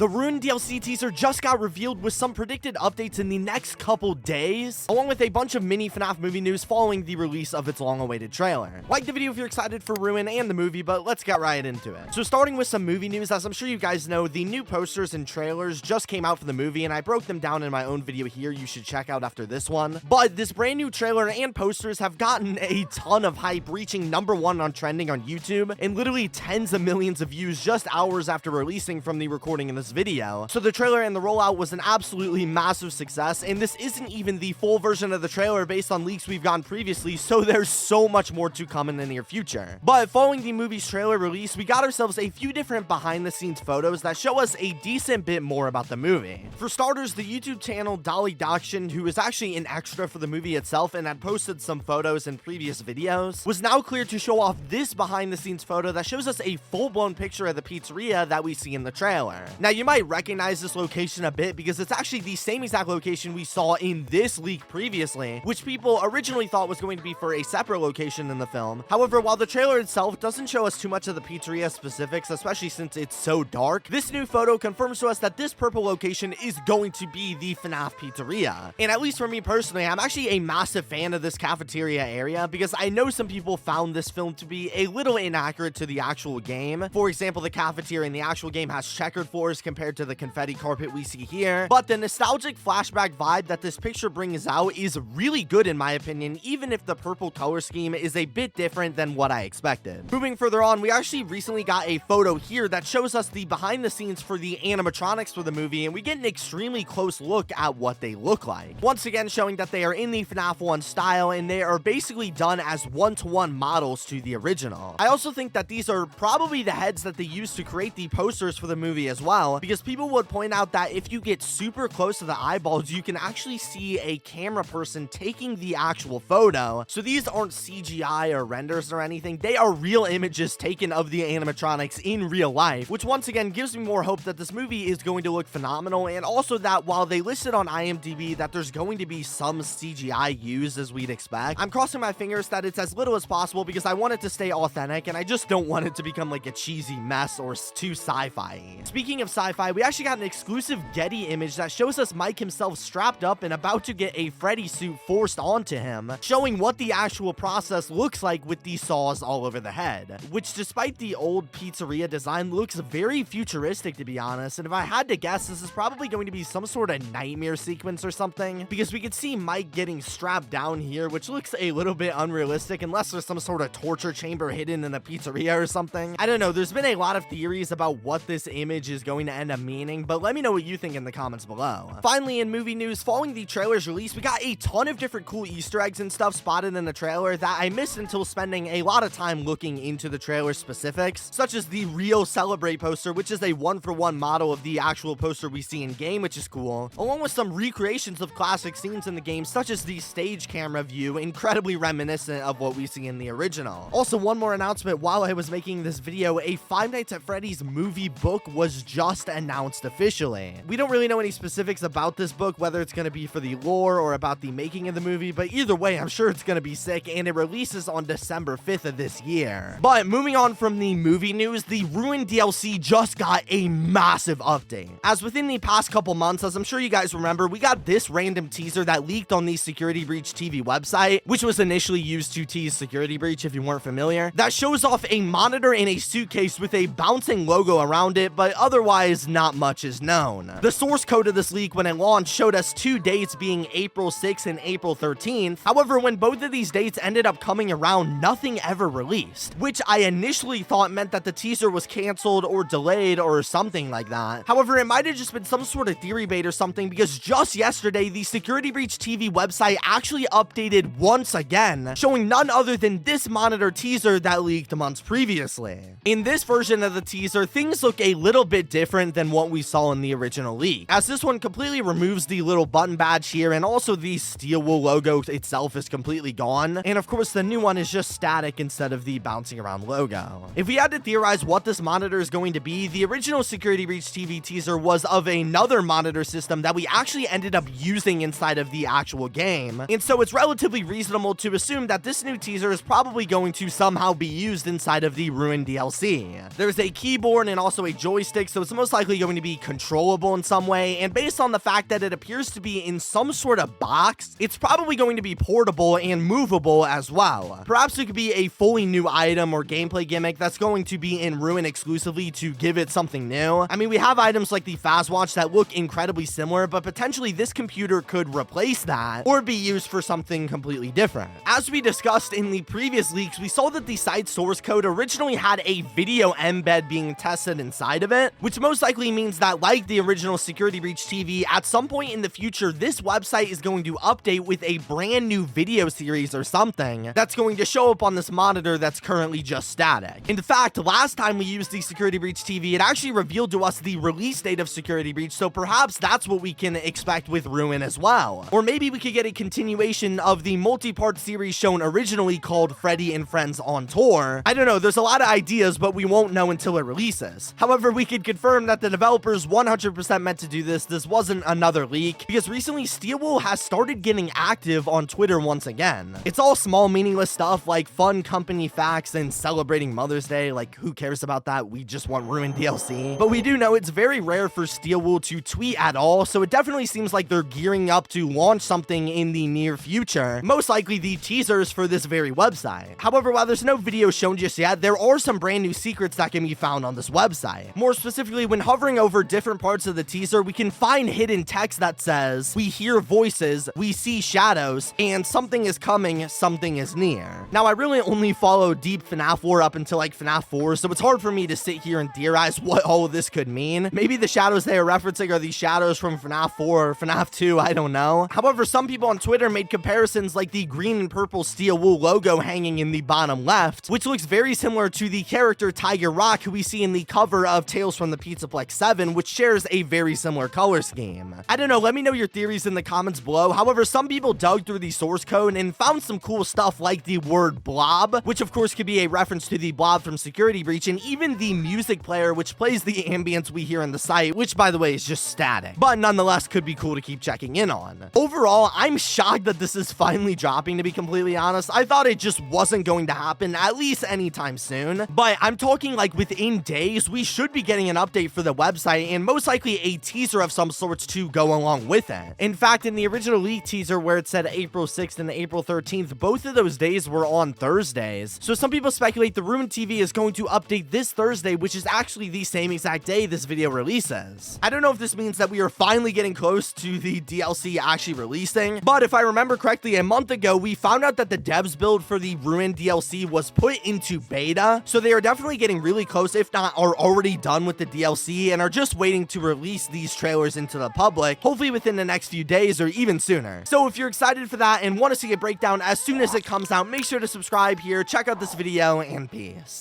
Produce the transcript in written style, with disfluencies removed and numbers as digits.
The Ruined DLC teaser just got revealed with some predicted updates in the next couple days, along with a bunch of mini FNAF movie news following the release of its long-awaited trailer. Like the video if you're excited for Ruin and the movie, but let's get right into it. So starting with some movie news, as I'm sure you guys know, the new posters and trailers just came out for the movie, and I broke them down in my own video here you should check out after this one. But this brand new trailer and posters have gotten a ton of hype, reaching #1 on trending on YouTube, and literally tens of millions of views just hours after releasing from the recording in this video. So the trailer and the rollout was an absolutely massive success, and this isn't even the full version of the trailer based on leaks we've gotten previously, so there's so much more to come in the near future. But following the movie's trailer release, we got ourselves a few different behind-the-scenes photos that show us a decent bit more about the movie. For starters, the YouTube channel Dolly Dakshin, who is actually an extra for the movie itself and had posted some photos in previous videos, was now cleared to show off this behind-the-scenes photo that shows us a full-blown picture of the pizzeria that we see in the trailer. Now, you might recognize this location a bit because it's actually the same exact location we saw in this leak previously, which people originally thought was going to be for a separate location in the film. However, while the trailer itself doesn't show us too much of the pizzeria specifics, especially since it's so dark, this new photo confirms to us that this purple location is going to be the FNAF Pizzeria. And at least for me personally, I'm actually a massive fan of this cafeteria area because I know some people found this film to be a little inaccurate to the actual game. For example, the cafeteria in the actual game has checkered floors compared to the confetti carpet we see here, but the nostalgic flashback vibe that this picture brings out is really good in my opinion, even if the purple color scheme is a bit different than what I expected. Moving further on, we actually recently got a photo here that shows us the behind the scenes for the animatronics for the movie, and we get an extremely close look at what they look like. Once again, showing that they are in the FNAF 1 style, and they are basically done as one-to-one models to the original. I also think that these are probably the heads that they used to create the posters for the movie as well, because people would point out that if you get super close to the eyeballs, you can actually see a camera person taking the actual photo. So these aren't CGI or renders or anything, they are real images taken of the animatronics in real life, which once again gives me more hope that this movie is going to look phenomenal, and also that while they listed on IMDb that there's going to be some CGI used as we'd expect, I'm crossing my fingers that it's as little as possible because I want it to stay authentic, and I just don't want it to become like a cheesy mess or too sci-fi. Speaking of sci-fi, we actually got an exclusive Getty image that shows us Mike himself strapped up and about to get a Freddy suit forced onto him, showing what the actual process looks like with these saws all over the head, which despite the old pizzeria design looks very futuristic to be honest, and if I had to guess, this is probably going to be some sort of nightmare sequence or something, because we could see Mike getting strapped down here, which looks a little bit unrealistic unless there's some sort of torture chamber hidden in the pizzeria or something. I don't know, there's been a lot of theories about what this image is going to end up meaning, but let me know what you think in the comments below. Finally, in movie news, following the trailer's release, we got a ton of different cool Easter eggs and stuff spotted in the trailer that I missed until spending a lot of time looking into the trailer specifics, such as the real Celebrate poster, which is a one-for-one model of the actual poster we see in game, which is cool, along with some recreations of classic scenes in the game, such as the stage camera view, incredibly reminiscent of what we see in the original. Also, one more announcement while I was making this video, a Five Nights at Freddy's movie book was just announced officially. We don't really know any specifics about this book, whether it's going to be for the lore or about the making of the movie, but either way, I'm sure it's going to be sick, and it releases on December 5th of this year. But moving on from the movie news, the Ruined DLC just got a massive update. As within the past couple months, as I'm sure you guys remember, we got this random teaser that leaked on the Security Breach TV website, which was initially used to tease Security Breach if you weren't familiar, that shows off a monitor in a suitcase with a bouncing logo around it, but otherwise not much is known. The source code of this leak when it launched showed us two dates being April 6th and April 13th. However, when both of these dates ended up coming around, nothing ever released, which I initially thought meant that the teaser was canceled or delayed or something like that. However, it might have just been some sort of theory bait or something, because just yesterday, the Security Breach TV website actually updated once again, showing none other than this monitor teaser that leaked months previously. In this version of the teaser, things look a little bit different than what we saw in the original leak, as this one completely removes the little button badge here, and also the steel wool logo itself is completely gone, and of course the new one is just static instead of the bouncing around logo. If we had to theorize what this monitor is going to be, the original Security Breach TV teaser was of another monitor system that we actually ended up using inside of the actual game, and so it's relatively reasonable to assume that this new teaser is probably going to somehow be used inside of the Ruined DLC. There's a keyboard and also a joystick, so it's most most likely going to be controllable in some way, and based on the fact that it appears to be in some sort of box, it's probably going to be portable and movable as well. Perhaps it could be a fully new item or gameplay gimmick that's going to be in Ruin exclusively to give it something new. I mean, we have items like the Fazwatch that look incredibly similar, but potentially this computer could replace that or be used for something completely different. As we discussed in the previous leaks, we saw that the site's source code originally had a video embed being tested inside of it, which most likely means that, like the original Security Breach TV, at some point in the future, this website is going to update with a brand new video series or something that's going to show up on this monitor that's currently just static. In fact, last time we used the Security Breach TV, it actually revealed to us the release date of Security Breach, so perhaps that's what we can expect with Ruin as well. Or maybe we could get a continuation of the multi-part series shown originally called Freddy and Friends on Tour. I don't know, there's a lot of ideas, but we won't know until it releases. However, we could confirm that the developers 100% meant to do this. This wasn't another leak, because recently Steelwool has started getting active on Twitter once again. It's all small, meaningless stuff like fun company facts and celebrating Mother's Day. Like, who cares about that? We just want Ruin DLC. But we do know it's very rare for Steelwool to tweet at all, so it definitely seems like they're gearing up to launch something in the near future, most likely the teasers for this very website. However, while there's no video shown just yet, there are some brand new secrets that can be found on this website. More specifically, when hovering over different parts of the teaser, we can find hidden text that says, "We hear voices, we see shadows, and something is coming, something is near." Now, I really only follow deep FNAF lore up until like FNAF 4, so it's hard for me to sit here and theorize what all of this could mean. Maybe the shadows they are referencing are the shadows from FNAF 4 or FNAF 2, I don't know. However, some people on Twitter made comparisons like the green and purple Steelwool logo hanging in the bottom left, which looks very similar to the character Tiger Rock who we see in the cover of Tales from the Pizza Place 7, which shares a very similar color scheme. I don't know, let me know your theories in the comments below. However, some people dug through the source code and found some cool stuff like the word blob, which of course could be a reference to the blob from Security Breach, and even the music player which plays the ambience we hear in the site, which by the way is just static, but nonetheless could be cool to keep checking in on. Overall, I'm shocked that this is finally dropping, to be completely honest. I thought it just wasn't going to happen, at least anytime soon, but I'm talking like within days, we should be getting an update for the website and most likely a teaser of some sorts to go along with it. In fact, in the original leak teaser where it said April 6th and April 13th, both of those days were on Thursdays. So some people speculate the Ruin TV is going to update this Thursday, which is actually the same exact day this video releases. I don't know if this means that we are finally getting close to the DLC actually releasing, but if I remember correctly, a month ago, we found out that the devs build for the Ruin DLC was put into beta, so they are definitely getting really close, if not are already done with the DLC, and are just waiting to release these trailers into the public, hopefully within the next few days or even sooner. So if you're excited for that and want to see a breakdown as soon as it comes out, make sure to subscribe here, check out this video, and peace.